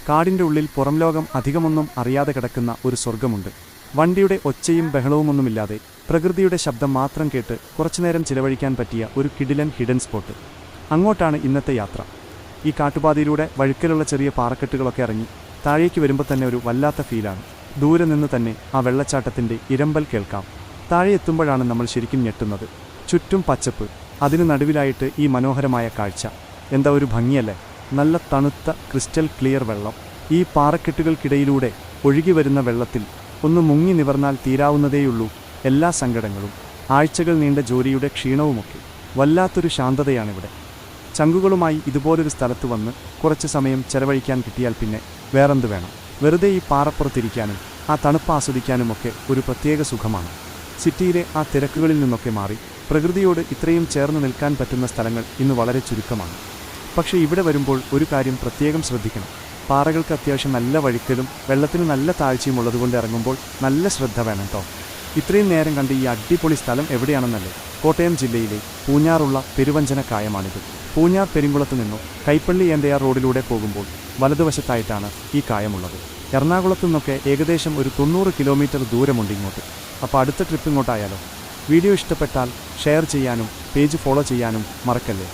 കാടിൻ്റെ ഉള്ളിൽ പുറംലോകം അധികമൊന്നും അറിയാതെ കിടക്കുന്ന ഒരു സ്വർഗമുണ്ട്. വണ്ടിയുടെ ഒച്ചയും ബഹളവുമൊന്നുമില്ലാതെ പ്രകൃതിയുടെ ശബ്ദം മാത്രം കേട്ട് കുറച്ചുനേരം ചിലവഴിക്കാൻ പറ്റിയ ഒരു കിടിലൻ ഹിഡൻ സ്പോട്ട്. അങ്ങോട്ടാണ് ഇന്നത്തെ യാത്ര. ഈ കാട്ടുപാതയിലൂടെ വഴുക്കലുള്ള ചെറിയ പാറക്കെട്ടുകളൊക്കെ ഇറങ്ങി താഴേക്ക് വരുമ്പോൾ തന്നെ ഒരു വല്ലാത്ത ഫീലാണ്. ദൂരെ നിന്ന് തന്നെ ആ വെള്ളച്ചാട്ടത്തിൻ്റെ ഇരമ്പൽ കേൾക്കാം. താഴെ എത്തുമ്പോഴാണ് നമ്മൾ ശരിക്കും ഞെട്ടുന്നത്. ചുറ്റും പച്ചപ്പ്, അതിനു നടുവിലായിട്ട് ഈ മനോഹരമായ കാഴ്ച. എന്താ ഒരു ഭംഗിയല്ലേ! നല്ല തണുത്ത ക്രിസ്റ്റൽ ക്ലിയർ വെള്ളം. ഈ പാറക്കെട്ടുകൾക്കിടയിലൂടെ ഒഴുകി വരുന്ന വെള്ളത്തിൽ ഒന്ന് മുങ്ങി നിവർന്നാൽ തീരാവുന്നതേയുള്ളൂ എല്ലാ സങ്കടങ്ങളും, ആഴ്ചകൾ നീണ്ട ജോലിയുടെ ക്ഷീണവുമൊക്കെ. വല്ലാത്തൊരു ശാന്തതയാണിവിടെ. ചങ്കുകളുമായി ഇതുപോലൊരു സ്ഥലത്ത് വന്ന് കുറച്ച് സമയം ചെലവഴിക്കാൻ കിട്ടിയാൽ പിന്നെ വേറെന്ത് വേണം? വെറുതെ ഈ പാറപ്പുറത്തിരിക്കാനും ആ തണുപ്പ് ആസ്വദിക്കാനുമൊക്കെ ഒരു പ്രത്യേക സുഖമാണ്. സിറ്റിയിലെ ആ തിരക്കുകളിൽ നിന്നൊക്കെ മാറി പ്രകൃതിയോട് ഇത്രയും ചേർന്ന് നിൽക്കാൻ പറ്റുന്ന സ്ഥലങ്ങൾ ഇന്ന് വളരെ ചുരുക്കമാണ്. പക്ഷേ ഇവിടെ വരുമ്പോൾ ഒരു കാര്യം പ്രത്യേകം ശ്രദ്ധിക്കണം. പാറകൾക്ക് അത്യാവശ്യം നല്ല വഴുക്കലും വെള്ളത്തിന് നല്ല താഴ്ചയും ഉള്ളതുകൊണ്ട് ഇറങ്ങുമ്പോൾ നല്ല ശ്രദ്ധ വേണം കേട്ടോ. ഇത്രയും നേരം കണ്ട് ഈ അടിപൊളി സ്ഥലം എവിടെയാണെന്നല്ലേ? കോട്ടയം ജില്ലയിലെ പൂഞ്ഞാറുള്ള പെരുവഞ്ചന കായമാണിത്. പൂഞ്ഞാർ പെരിങ്കുളത്ത് നിന്നും കൈപ്പള്ളി ഏന്തയാർ റോഡിലൂടെ പോകുമ്പോൾ വലതുവശത്തായിട്ടാണ് ഈ കായമുള്ളത്. എറണാകുളത്തു നിന്നൊക്കെ ഏകദേശം ഒരു 90 കിലോമീറ്റർ ദൂരമുണ്ട് ഇങ്ങോട്ട്. അപ്പോൾ അടുത്ത ട്രിപ്പ് ഇങ്ങോട്ടായാലോ? വീഡിയോ ഇഷ്ടപ്പെട്ടാൽ ഷെയർ ചെയ്യാനും പേജ് ഫോളോ ചെയ്യാനും മറക്കല്ലേ.